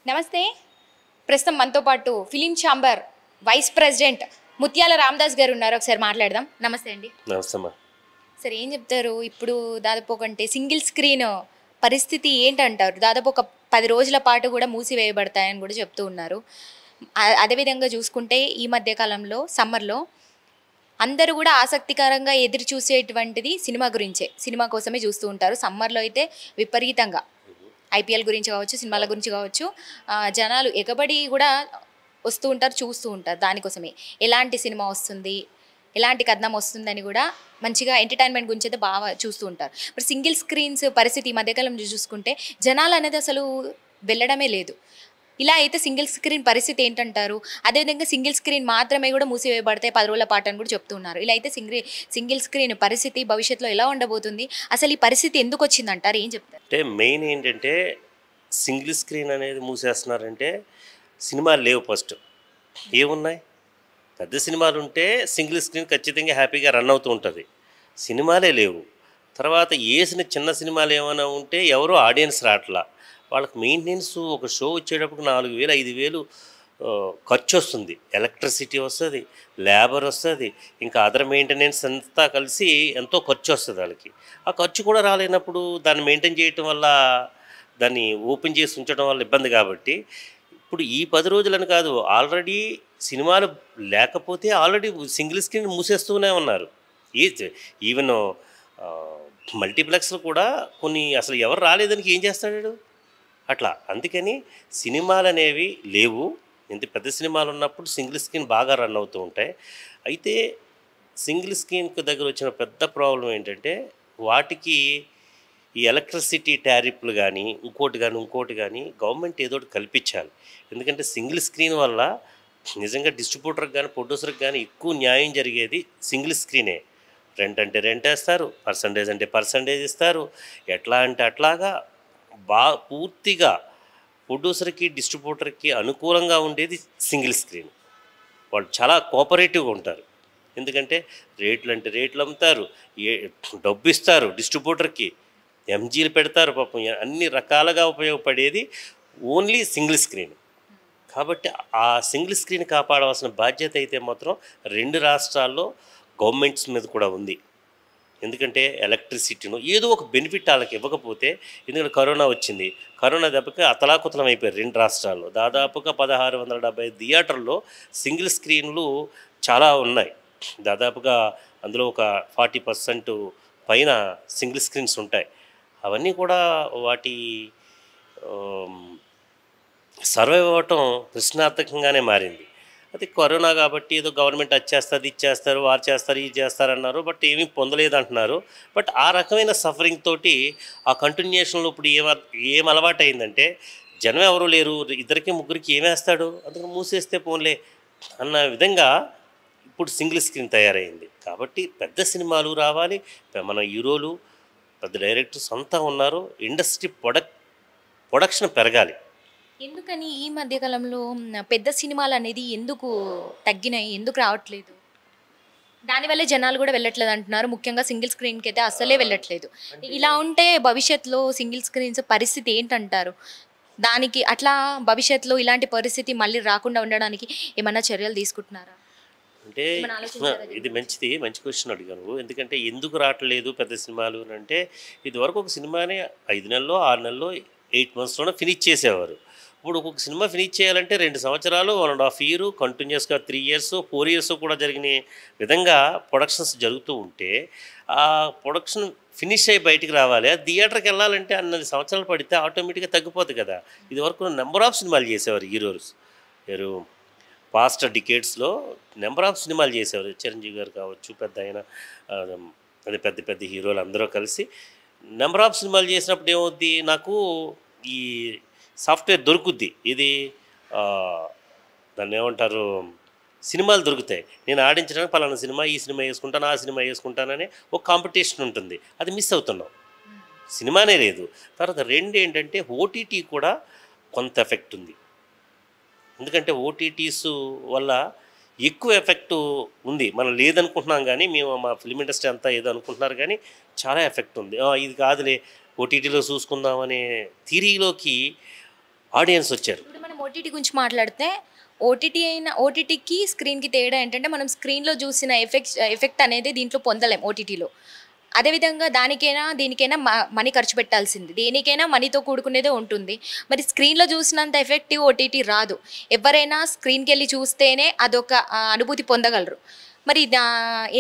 నమస్తే. ప్రస్తుతం మనతో పాటు ఫిలిం ఛాంబర్ వైస్ ప్రెసిడెంట్ ముత్యాల రామదాస్ గారు ఉన్నారు. ఒకసారి మాట్లాడదాం. నమస్తే అండి. నమస్తే అమ్మా. సరే, ఏం చెప్తారు? ఇప్పుడు దాదాపు అంటే సింగిల్ స్క్రీన్ పరిస్థితి ఏంటంటారు? దాదాపు ఒక 10 రోజుల పాటు కూడా మూసివేయబడతాయని కూడా చెప్తూ ఉన్నారు. అదేవిధంగా చూసుకుంటే ఈ మధ్య కాలంలో సమ్మర్లో అందరూ కూడా ఆసక్తికరంగా ఎదురు చూసేటువంటిది సినిమా గురించే, సినిమా కోసమే చూస్తూ ఉంటారు. సమ్మర్లో అయితే విపరీతంగా ఐపీఎల్ గురించి కావచ్చు, సినిమాల గురించి కావచ్చు, జనాలు ఎగబడి కూడా వస్తూ ఉంటారు, చూస్తూ ఉంటారు. దానికోసమే ఎలాంటి సినిమా వస్తుంది, ఎలాంటి కథనం వస్తుందని కూడా మంచిగా ఎంటర్టైన్మెంట్ గురించి అయితే బాగా చూస్తూ ఉంటారు. మరి సింగిల్ స్క్రీన్స్ పరిస్థితి ఈ మధ్యకాలం చూసుకుంటే జనాలు అనేది అసలు వెళ్ళడమే లేదు. ఇలా అయితే సింగిల్ స్క్రీన్ పరిస్థితి ఏంటంటారు? అదేవిధంగా సింగిల్ స్క్రీన్ మాత్రమే కూడా మూసివేయబడతాయి 10 రోజుల పాటు అని కూడా చెప్తున్నారు. ఇలా అయితే సింగిల్ స్క్రీన్ పరిస్థితి భవిష్యత్తులో ఎలా ఉండబోతుంది? అసలు ఈ పరిస్థితి ఎందుకు వచ్చిందంటారు? ఏం చెప్తారు? అంటే మెయిన్ ఏంటంటే సింగిల్ స్క్రీన్ అనేది మూసేస్తున్నారంటే సినిమాలు లేవు. ఫస్ట్ ఏమున్నాయి? పెద్ద సినిమాలు ఉంటే సింగిల్ స్క్రీన్ ఖచ్చితంగా హ్యాపీగా రన్ అవుతూ ఉంటుంది. సినిమాలే లేవు. తర్వాత చిన్న సినిమాలు ఏమైనా ఉంటే ఎవరో ఆడియన్స్ రావట్లా. వాళ్ళకి మెయింటెనెన్స్ ఒక షో వచ్చేటప్పుడు 4,000 5,000 ఖర్చు వస్తుంది. ఎలక్ట్రిసిటీ వస్తుంది, లేబర్ వస్తుంది, ఇంకా అదర్ మెయింటెనెన్స్ అంతా కలిసి ఎంతో ఖర్చు వస్తుంది వాళ్ళకి. ఆ ఖర్చు కూడా రాలేనప్పుడు దాన్ని మెయింటైన్ చేయటం వల్ల, దాన్ని ఓపెన్ చేసి ఉంచడం వల్ల ఇబ్బంది. కాబట్టి ఇప్పుడు ఈ 10 రోజులని కాదు, ఆల్రెడీ సినిమాలు లేకపోతే ఆల్రెడీ సింగిల్ స్క్రీన్ మూసేస్తూనే ఉన్నారు. ఈవెన్ మల్టీప్లెక్స్లు కూడా కొన్ని అసలు ఎవరు రాలేదానికి ఏం చేస్తాడు అట్లా. అందుకని సినిమాలు అనేవి లేవు. ఇంత పెద్ద సినిమాలు ఉన్నప్పుడు సింగిల్ స్క్రీన్ బాగా రన్ అవుతూ ఉంటాయి. అయితే సింగిల్ స్క్రీన్కి దగ్గర వచ్చిన పెద్ద ప్రాబ్లం ఏంటంటే వాటికి ఈ ఎలక్ట్రిసిటీ టారిఫ్లు కానీ ఇంకోటి కానీ గవర్నమెంట్ ఏదో ఒకటి కల్పించాలి. ఎందుకంటే సింగిల్ స్క్రీన్ వల్ల నిజంగా డిస్ట్రిబ్యూటర్కి కానీ ప్రొడ్యూసర్కి కానీ ఎక్కువ న్యాయం జరిగేది సింగిల్ స్క్రీనే. రెంట్ అంటే రెంట్ వేస్తారు, పర్సంటేజ్ అంటే పర్సంటేజ్ ఇస్తారు. ఎట్లా అంటే అట్లాగా పూర్తిగా ప్రొడ్యూసర్కి డిస్ట్రిబ్యూటర్కి అనుకూలంగా ఉండేది సింగిల్ స్క్రీన్. వాళ్ళు చాలా కోఆపరేటివ్గా ఉంటారు. ఎందుకంటే రేట్లు అంటే రేట్లు అమ్ముతారు, డబ్బు ఇస్తారు డిస్ట్రిబ్యూటర్కి, ఎంజీలు పెడతారు. పాపం అన్ని రకాలుగా ఉపయోగపడేది ఓన్లీ సింగిల్ స్క్రీన్. కాబట్టి ఆ సింగిల్ స్క్రీన్ కాపాడవలసిన బాధ్యత అయితే మాత్రం 2 రాష్ట్రాల్లో గవర్నమెంట్స్ మీద కూడా ఉంది. ఎందుకంటే ఎలక్ట్రిసిటీను ఏదో ఒక బెనిఫిట్ వాళ్ళకి ఇవ్వకపోతే, ఎందుకంటే కరోనా వచ్చింది, కరోనా దెబ్బకి అతలాకుతలం అయిపోయారు 2 రాష్ట్రాల్లో. దాదాపుగా 1670 థియేటర్లో సింగిల్ స్క్రీన్లు చాలా ఉన్నాయి. దాదాపుగా అందులో ఒక 40% పైన సింగిల్ స్క్రీన్స్ ఉంటాయి. అవన్నీ కూడా వాటి సర్వైవ్ అవ్వటం ప్రశ్నార్థకంగానే మారింది. అది కరోనా కాబట్టి ఏదో గవర్నమెంట్ అది ఇచ్చేస్తారు, వారు చేస్తారు, ఇది చేస్తారన్నారు. బట్ ఏమీ పొందలేదంటున్నారు. బట్ ఆ రకమైన సఫరింగ్ తోటి ఆ కంటిన్యూషన్లో ఇప్పుడు ఏం అలవాటు అయిందంటే, జనం ఎవరు లేరు, 2 ముగ్గురికి ఏమేస్తాడు, అందుకని మూసేస్తే పోన్లే అన్న విధంగా ఇప్పుడు సింగిల్ స్క్రీన్ తయారైంది. కాబట్టి పెద్ద సినిమాలు రావాలి, మన హీరోలు పెద్ద డైరెక్టర్స్ అంతా ఉన్నారు, ఇండస్ట్రీ ప్రొడక్షన్ పెరగాలి. ఎందుకని ఈ మధ్యకాలంలో పెద్ద సినిమాలు అనేది ఎందుకు తగ్గినాయి, ఎందుకు రావట్లేదు? దానివల్ల జనాలు కూడా వెళ్ళట్లేదు అంటున్నారు. ముఖ్యంగా సింగిల్ స్క్రీన్కి అయితే అస్సలే వెళ్ళట్లేదు. ఇలా ఉంటే భవిష్యత్తులో సింగిల్ స్క్రీన్స్ పరిస్థితి ఏంటంటారు? దానికి అట్లా భవిష్యత్తులో ఇలాంటి పరిస్థితి మళ్ళీ రాకుండా ఉండడానికి ఏమైనా చర్యలు తీసుకుంటున్నారా? అంటే ఇది మంచి క్వశ్చన్ అడిగాను. ఎందుకంటే ఎందుకు రావట్లేదు పెద్ద సినిమాలు అని అంటే, ఇదివరకు ఒక సినిమాని 5 నెలల్లో 6 నెలల్లో 8 మంత్స్లోనే ఫినిష్ చేసేవారు. ఇప్పుడు ఒక్కొక్క సినిమా ఫినిష్ చేయాలంటే 2 సంవత్సరాలు, 1.5 ఇయర్, కంటిన్యూస్గా 3 ఇయర్స్ 4 ఇయర్స్ కూడా జరిగిన విధంగా ప్రొడక్షన్స్ జరుగుతూ ఉంటే, ఆ ప్రొడక్షన్ ఫినిష్ అయ్యి బయటికి రావాలి. ఆ థియేటర్కి వెళ్ళాలంటే అన్నది సంవత్సరాలు పడితే ఆటోమేటిక్గా తగ్గిపోతుంది కదా. ఇదివరకు నెంబర్ ఆఫ్ సినిమాలు చేసేవారు హీరోస్. పాస్ట్ డికేడ్స్లో నెంబర్ ఆఫ్ సినిమాలు చేసేవారు. చిరంజీవి గారు కావచ్చు, పెద్ద పెద్ద హీరోలు అందరూ కలిసి నెంబర్ ఆఫ్ సినిమాలు చేసినప్పుడు ఏమవుద్ది, నాకు ఈ సాఫ్ట్వేర్ దొరుకుద్ది, ఇది దాన్ని ఏమంటారు, సినిమాలు దొరుకుతాయి. నేను ఆడించడానికి పలానా సినిమా, ఈ సినిమా వేసుకుంటాను, ఆ సినిమా వేసుకుంటానని ఒక కాంపిటీషన్ ఉంటుంది. అది మిస్ అవుతున్నాం. సినిమానే లేదు. తర్వాత 2 ఏంటంటే ఓటీటీ కూడా కొంత ఎఫెక్ట్ ఉంది. ఎందుకంటే ఓటీటీస్ వల్ల ఎక్కువ ఎఫెక్ట్ ఉంది. మనం లేదనుకుంటున్నాం కానీ, మేము మా ఫిల్మ్ ఇండస్ట్రీ అంతా ఏదో అనుకుంటున్నారు కానీ చాలా ఎఫెక్ట్ ఉంది. ఇది కాదులే ఓటీటీలో చూసుకుందామనే థియరీలోకి ఆడియన్స్ వచ్చారు. ఓటీటీ గురించి మాట్లాడితే ఓటీటీకి స్క్రీన్కి తేడా ఏంటంటే మనం స్క్రీన్లో చూసిన ఎఫెక్ట్ అనేది దీంట్లో పొందలేం ఓటీటీలో. అదేవిధంగా దీనికైనా మనీ ఖర్చు పెట్టాల్సింది. దేనికైనా మనీతో కూడుకునేదే ఉంటుంది. మరి స్క్రీన్లో చూసినంత ఎఫెక్టివ్ ఓటీటీ రాదు. ఎవరైనా స్క్రీన్కి వెళ్ళి చూస్తేనే అదొక అనుభూతి పొందగలరు. మరి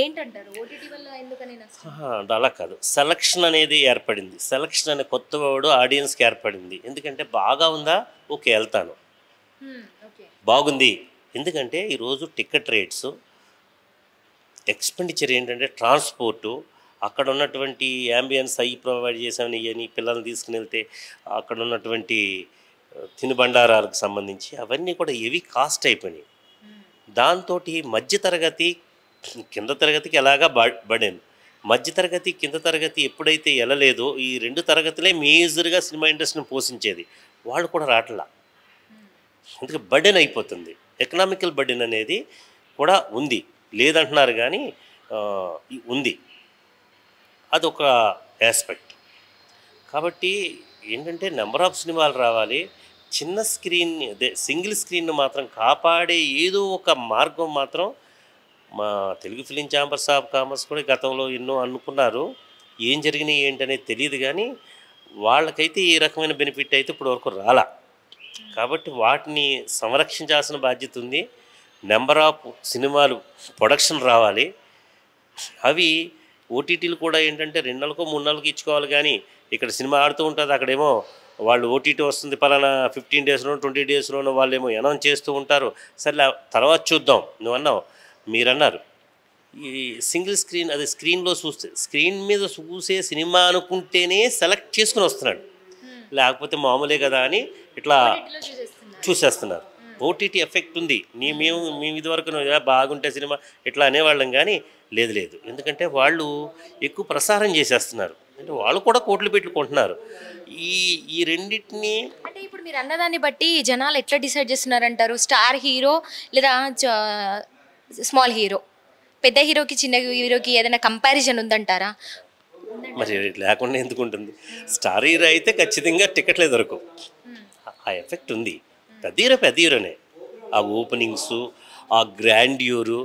ఏంటంటారు ఓటీటీ వల్ల ఎందుకని నష్టం? అంటే అలా కాదు, సెలక్షన్ అనేది ఏర్పడింది. సెలక్షన్ అనే కొత్త వర్డ్ ఆడియన్స్కి ఏర్పడింది. ఎందుకంటే బాగా ఉందా, ఓకే వెళ్తాను, ఓకే. బాగుంది. ఎందుకంటే ఈరోజు టికెట్ రేట్స్, ఎక్స్పెండిచర్ ఏంటంటే ట్రాన్స్పోర్టు, అక్కడ ఉన్నటువంటి యాంబియన్స్ అవి ప్రొవైడ్ చేసామని ఇవన్నీ పిల్లల్ని తీసుకుని వెళ్తే అక్కడ ఉన్నటువంటి తినుబండారాలకు సంబంధించి అవన్నీ కూడా హెవీ కాస్ట్ అయిపోయినాయి. దాంతో మధ్యతరగతి కింద తరగతికి ఎలాగా బడెన్, మధ్యతరగతి కింద తరగతి ఎప్పుడైతే వెళ్ళలేదో ఈ రెండు తరగతులే మేజర్గా సినిమా ఇండస్ట్రీని పోషించేది, వాళ్ళు కూడా రావట్లా. అందుకే బర్డెన్ అయిపోతుంది. ఎకనామికల్ బర్డెన్ అనేది కూడా ఉంది, లేదంటున్నారు కానీ ఉంది. అదొక ఆస్పెక్ట్. కాబట్టి ఏంటంటే నెంబర్ ఆఫ్ సినిమాలు రావాలి, చిన్న స్క్రీన్ అదే సింగిల్ స్క్రీన్ను మాత్రం కాపాడే ఏదో ఒక మార్గం మాత్రం మా Telugu film chambers of commerce కూడా గతంలో ఎన్నో అనుకున్నారు. ఏం జరిగినాయి ఏంటనేది తెలియదు కానీ వాళ్ళకైతే ఏ రకమైన బెనిఫిట్ అయితే ఇప్పుడు వరకు రాలా. కాబట్టి వాటిని సంరక్షించాల్సిన బాధ్యత ఉంది. నెంబర్ ఆఫ్ సినిమాలు ప్రొడక్షన్ రావాలి. అవి ఓటీటీలు కూడా ఏంటంటే 2 నెలలకు 3 నెలలకు ఇచ్చుకోవాలి కానీ ఇక్కడ సినిమా ఆడుతూ ఉంటుంది, అక్కడేమో వాళ్ళు ఓటీటీ వస్తుంది పలానా 15 డేస్లోనో 20 డేస్లోనో వాళ్ళేమో అనౌన్స్ చేస్తూ ఉంటారు. సరే తర్వాత చూద్దాం, నువ్వు అన్నావు, మీరన్నారు ఈ సింగిల్ స్క్రీన్, అది స్క్రీన్లో చూస్తే స్క్రీన్ మీద చూసే సినిమా అనుకుంటేనే సెలెక్ట్ చేసుకుని వస్తున్నాడు, లేకపోతే మామూలే కదా అని ఇట్లా చూసేస్తున్నారు. ఓటీటీ ఎఫెక్ట్ ఉంది. మేము ఇదివరకు బాగుంటే సినిమా ఇట్లా అనేవాళ్ళం కానీ లేదు. ఎందుకంటే వాళ్ళు ఎక్కువ ప్రసారం చేసేస్తున్నారు, అంటే వాళ్ళు కూడా కోట్లు పెట్టుకుంటున్నారు. ఈ రెండింటిని అంటే ఇప్పుడు మీరు అన్నదాన్ని బట్టి జనాలు ఎట్లా డిసైడ్ చేస్తున్నారంటారు? స్టార్ హీరో లేదా స్మాల్ హీరో, పెద్ద హీరోకి చిన్న హీరోకి ఏదైనా కంపారిజన్ ఉందంటారా? మరి లేకుండా ఎందుకు ఉంటుంది? స్టార్ హీరో అయితే ఖచ్చితంగా టికెట్లే దొరకవు, ఆ ఎఫెక్ట్ ఉంది. పెద్ద హీరోనే, ఆ ఓపెనింగ్స్, ఆ గ్రాండ్యూరు.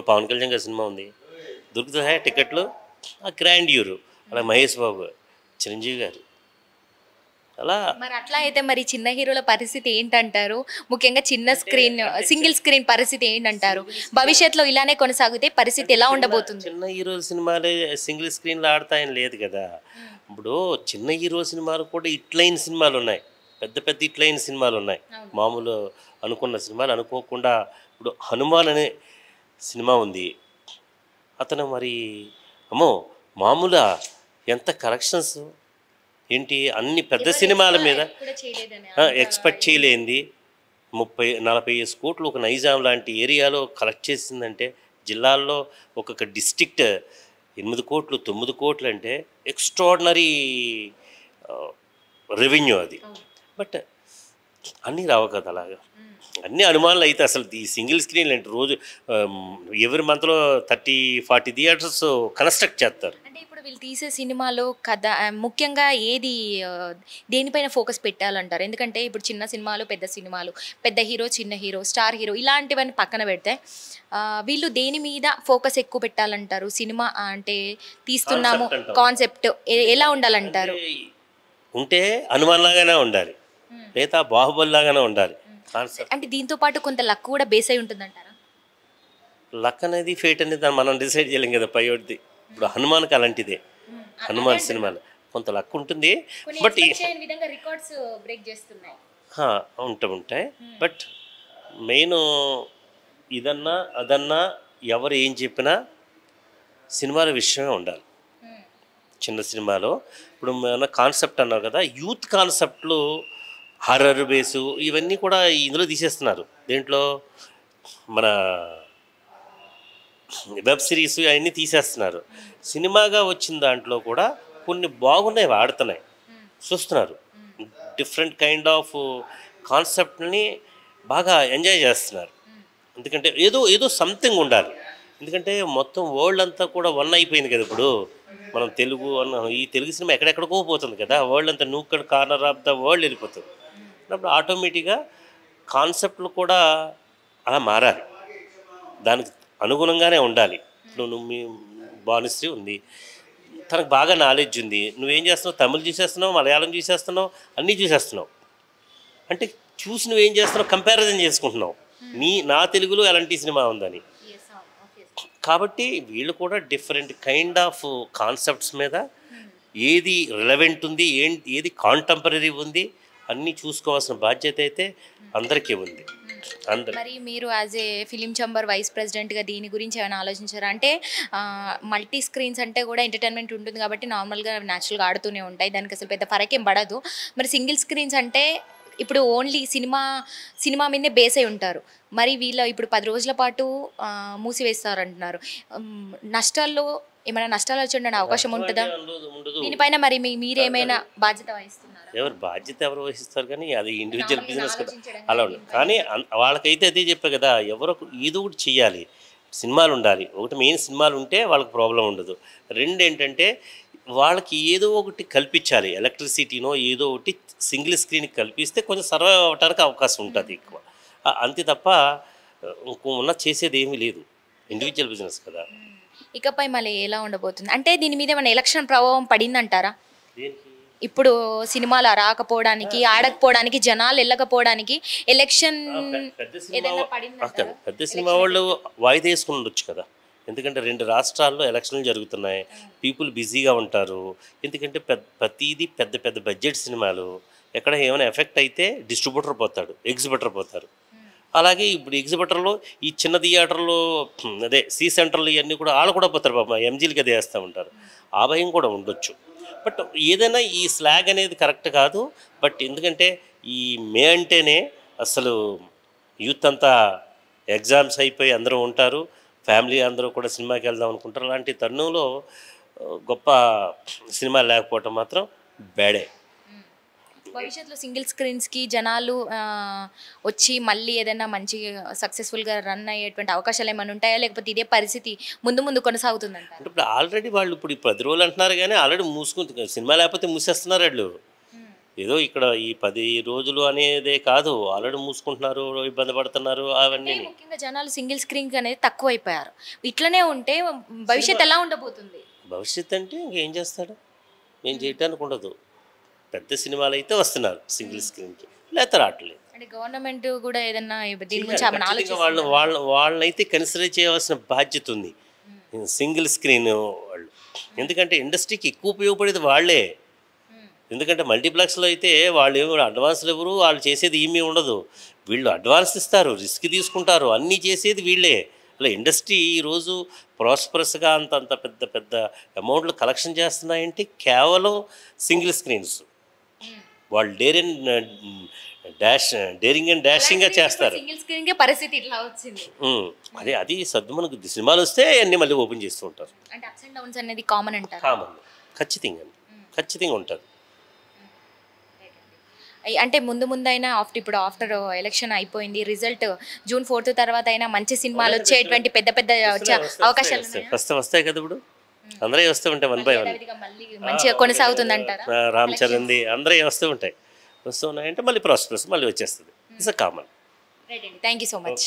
పవన్ కళ్యాణ్ గారి సినిమా ఉంది, దొరుకుతాయా టికెట్లు? ఆ గ్రాండ్యూరు. అలా మహేష్ బాబు, చిరంజీవి గారు, అలా. మరి అట్లా అయితే మరి చిన్న హీరోల పరిస్థితి ఏంటంటారు? ముఖ్యంగా చిన్న స్క్రీన్ సింగిల్ స్క్రీన్ పరిస్థితి ఏంటంటారు? భవిష్యత్తులో ఇలానే కొనసాగితే పరిస్థితి ఎలా ఉండబోతుంది? చిన్న హీరోల సినిమాలే సింగిల్ స్క్రీన్లో ఆడతాయని లేదు కదా. ఇప్పుడు చిన్న హీరో సినిమాలు కూడా హిట్లైన్ సినిమాలు ఉన్నాయి, పెద్ద హిట్లైన్ సినిమాలు ఉన్నాయి. మామూలు అనుకున్న సినిమాలు అనుకోకుండా, ఇప్పుడు హనుమాన్ అనే సినిమా ఉంది, అతను మరి అమ్మో మామూలుగా ఎంత కలెక్షన్స్ ఏంటి, అన్ని పెద్ద సినిమాల మీద ఎక్స్పెక్ట్ చేయలేంది. 30-40 కోట్లు ఒక నైజాం లాంటి ఏరియాలో కలెక్ట్ చేసిందంటే, జిల్లాల్లో ఒక్కొక్క డిస్ట్రిక్ట్ 8 కోట్లు 9 కోట్లు అంటే ఎక్స్ట్రాడినరీ రెవెన్యూ అది. బట్ అన్నీ రావు కదా అలాగా, అన్ని అనుమానాలు అయితే. అసలు ఈ సింగిల్ స్క్రీన్లు అంటే రోజు ఎవరి మంత్లో 30-40 థియేటర్స్ కన్స్ట్రక్ట్ చేస్తారు. అంటే ఇప్పుడు వీళ్ళు తీసే సినిమాలో కథ ముఖ్యంగా దేనిపైన ఫోకస్ పెట్టాలంటారు? ఎందుకంటే ఇప్పుడు చిన్న సినిమాలు, పెద్ద సినిమాలు, పెద్ద హీరో, చిన్న హీరో, స్టార్ హీరో ఇలాంటివన్నీ పక్కన పెడితే వీళ్ళు దేని మీద ఫోకస్ ఎక్కువ పెట్టాలంటారు? సినిమా అంటే తీస్తున్నాము, కాన్సెప్ట్ ఎలా ఉండాలంటారు? ఉంటే హనుమాన్లాగానే ఉండాలి, లేదా బాహుబలిలాగానే ఉండాలి కాన్సెప్ట్. అంటే దీంతో పాటు కొంత లక్ కూడా బేస్ అయి ఉంటుందంటారా? లక్ అనేది, ఫేట్ అనేది దాన్ని మనం డిసైడ్ చేయలేం కదా పైవడిది. ఇప్పుడు హనుమాన్కి అలాంటిదే, హనుమాన్ సినిమాలో కొంత లక్ ఉంటుంది. బట్ రికార్డ్స్ బ్రేక్ చేస్తున్నాయి, ఉంటాయి. బట్ మెయిన్ ఇదన్నా అదన్నా ఎవరు ఏం చెప్పినా సినిమాల విషయమే ఉండాలి. చిన్న సినిమాలో ఇప్పుడు మన కాన్సెప్ట్ అన్నావు కదా, యూత్ కాన్సెప్ట్లు, హర్రర్ బేసు ఇవన్నీ కూడా ఇందులో తీసేస్తున్నారు. దేంట్లో మన వెబ్ సిరీస్ అవన్నీ తీసేస్తున్నారు. సినిమాగా వచ్చిన దాంట్లో కూడా కొన్ని బాగున్నాయి, వాడుతున్నాయి, చూస్తున్నారు. డిఫరెంట్ కైండ్ ఆఫ్ కాన్సెప్ట్ని బాగా ఎంజాయ్ చేస్తున్నారు. ఎందుకంటే ఏదో సంథింగ్ ఉండాలి. ఎందుకంటే మొత్తం వరల్డ్ అంతా కూడా వన్ అయిపోయింది కదా. ఇప్పుడు మనం తెలుగు ఈ తెలుగు సినిమా ఎక్కడెక్కడికో పోతుంది కదా, వరల్డ్ అంతా nook and corner of the world వెళ్ళిపోతుంది. అప్పుడు ఆటోమేటిక్గా కాన్సెప్ట్లు కూడా అలా మారాలి, దానికి అనుగుణంగానే ఉండాలి. ఇప్పుడు నువ్వు మీ భానుశ్రీ ఉంది, తనకు బాగా నాలెడ్జ్ ఉంది, నువ్వేం చేస్తున్నావు, తమిళ్ చూసేస్తున్నావు, మలయాళం చూసేస్తున్నావు, అన్నీ చూసేస్తున్నావు. అంటే చూసి నువ్వేం చేస్తున్నావు, కంపారిజన్ చేసుకుంటున్నావు నా తెలుగులో ఎలాంటి సినిమా ఉందని. కాబట్టి వీళ్ళు కూడా డిఫరెంట్ కైండ్ ఆఫ్ కాన్సెప్ట్స్ మీద ఏది రిలవెంట్ ఉంది, ఏది కాంటెంపరీ ఉంది అన్నీ చూసుకోవాల్సిన బాధ్యత అయితే అందరికీ ఉంది. మరి మీరు as a film chamber vice ప్రెసిడెంట్గా దీని గురించి ఏమైనా ఆలోచించారా? అంటే మల్టీ స్క్రీన్స్ అంటే కూడా ఎంటర్టైన్మెంట్ ఉంటుంది కాబట్టి నార్మల్గా న్యాచురల్గా ఆడుతూనే ఉంటాయి, దానికి అసలు పెద్ద ఫరకేం పడదు. మరి సింగిల్ స్క్రీన్స్ అంటే ఇప్పుడు ఓన్లీ సినిమా మీదే బేస్ అయి ఉంటారు. మరి వీళ్ళ ఇప్పుడు 10 రోజుల పాటు మూసివేస్తారంటున్నారు. నష్టాల్లో ఏమైనా నష్టాలు వచ్చే అవకాశం ఉంటుందా? దీనిపైన మరి మీరేమైనా బాధ్యత వహిస్తున్నారా? ఎవరు వహిస్తారు, కానీ అది ఇండివిజువల్ బిజినెస్ కదా, అలా ఉండదు. కానీ వాళ్ళకైతే అదే చెప్పే కదా, ఎవరో ఏదో ఒకటి చెయ్యాలి, సినిమాలు ఉండాలి. ఒకటి మెయిన్ సినిమాలు ఉంటే వాళ్ళకి ప్రాబ్లం ఉండదు. రెండు ఏంటంటే వాళ్ళకి ఏదో ఒకటి కల్పించాలి, ఎలక్ట్రిసిటీనో ఏదో ఒకటి సింగిల్ స్క్రీన్కి కల్పిస్తే కొంచెం సర్వైవ్ అవ్వడానికి అవకాశం ఉంటుంది ఎక్కువ. అంతే తప్ప ఉన్న చేసేది ఏమీ లేదు, ఇండివిజువల్ బిజినెస్ కదా. ఇకపై మళ్ళీ ఎలా ఉండబోతుంది? అంటే దీని మీద ఏమైనా ఎలక్షన్ ప్రభావం పడిందంటారా? ఇప్పుడు సినిమాలు రాకపోవడానికి, ఆడకపోవడానికి, జనాలు వెళ్ళకపోవడానికి ఎలక్షన్ పెద్ద సినిమా వాళ్ళు వాయిదా వేసుకుని ఉండొచ్చు కదా. ఎందుకంటే 2 రాష్ట్రాల్లో ఎలక్షన్లు జరుగుతున్నాయి, పీపుల్ బిజీగా ఉంటారు. ఎందుకంటే ప్రతిదీ పెద్ద పెద్ద బడ్జెట్ సినిమాలు, ఎక్కడ ఏమైనా ఎఫెక్ట్ అయితే డిస్ట్రిబ్యూటర్ పోతాడు, ఎగ్జిబిటర్ పోతారు. అలాగే ఇప్పుడు ఎగ్జిబిటర్లో ఈ చిన్న థియేటర్లో అదే సి సెంటర్లు ఇవన్నీ కూడా వాళ్ళు కూడా పోతారు పాపం, ఎంజీలకి అది వేస్తూ ఉంటారు. ఆ భయం కూడా ఉండొచ్చు. బట్ ఏదైనా ఈ స్లాగ్ అనేది కరెక్ట్ కాదు. బట్ ఎందుకంటే ఈ మే అంటేనే అసలు యూత్ అంతా ఎగ్జామ్స్ అయిపోయి అందరూ ఉంటారు, ఫ్యామిలీ అందరూ కూడా సినిమాకి వెళ్దాం అనుకుంటారు. అలాంటి తరుణంలో గొప్ప సినిమా లేకపోవటం మాత్రం బ్యాడే. భవిష్యత్తులో సింగిల్ స్క్రీన్స్కి జనాలు వచ్చి మళ్ళీ ఏదైనా మంచి సక్సెస్ఫుల్గా రన్ అయ్యేటువంటి అవకాశాలు ఏమైనా ఉంటాయా, లేకపోతే ఇదే పరిస్థితి ముందు కొనసాగుతుందంట? అంటే ఇప్పుడు ఆల్రెడీ వాళ్ళు ఇప్పుడు 10 రోజులు అంటున్నారు, కానీ ఆల్రెడీ మూసుకుంటుంది సినిమా, లేకపోతే మూసేస్తున్నారు వాళ్ళు. ఏదో ఇక్కడ ఈ 10 రోజులు అనేదే కాదు, ఆల్రెడీ మూసుకుంటున్నారు, ఇబ్బంది పడుతున్నారు. అవన్నీ ముఖ్యంగా జనాలు సింగిల్ స్క్రీన్ అనేది తక్కువ అయిపోయారు. ఇట్లనే ఉంటే భవిష్యత్తు ఎలా ఉండబోతుంది? భవిష్యత్తు అంటే ఇంకేం చేస్తాడు, ఏం చేయడానికి ఉండదు. పెద్ద సినిమాలు అయితే వస్తున్నారు సింగిల్ స్క్రీన్కి, లేకపోతే రావట్లేదు. అంటే గవర్నమెంట్ కూడా ఏదన్నా దీని గురించి వాళ్ళనైతే కన్సిడర్ చేయవలసిన బాధ్యత ఉంది సింగిల్ స్క్రీన్ వాళ్ళు. ఎందుకంటే ఇండస్ట్రీకి ఎక్కువ ఉపయోగపడేది వాళ్ళే. ఎందుకంటే మల్టీప్లెక్స్లో అయితే వాళ్ళు ఏమి అడ్వాన్స్లు ఎవరు, వాళ్ళు చేసేది ఏమీ ఉండదు. వీళ్ళు అడ్వాన్స్ ఇస్తారు, రిస్క్ తీసుకుంటారు, అన్నీ చేసేది వీళ్ళే. అలా ఇండస్ట్రీ ఈరోజు ప్రాస్పరస్గా అంత పెద్ద పెద్ద అమౌంట్లు కలెక్షన్ చేస్తున్నాయంటే కేవలం సింగిల్ స్క్రీన్స్. వాళ్ళు డేరింగ్ అండ్ డాషింగ్గా చేస్తారు. సింగిల్ స్క్రీన్కే పరిస్థితి ఇట్లా వచ్చింది. అది సద్దుమనకు సినిమాలు వస్తే అన్నీ మళ్ళీ ఓపెన్ చేస్తూ ఉంటారు. అంటే అప్స్ అండ్ డౌన్స్ అనేది కామన్ అంటారు. కామన్, ఖచ్చితంగా ఉంటుంది. అంటే ముందు అయినా ఇప్పుడు ఆఫ్టర్ ఎలక్షన్ అయిపోయింది, రిజల్ట్ June 4 తర్వాత అయినా మంచి సినిమాలు వచ్చేటువంటి పెద్ద అవకాశాలు వస్తాయి కదా. ఇప్పుడు అందరూ వస్తూ ఉంటాయి, 1 by 1 మంచిగా కొనసాగుతుంది అంటారా? రామ్ చరణ్ అందరూ వస్తూ ఉన్నాయంటే మళ్ళీ ప్రాస్పరస్ మళ్ళీ వచ్చేస్తుంది. It's common. Thank you so much.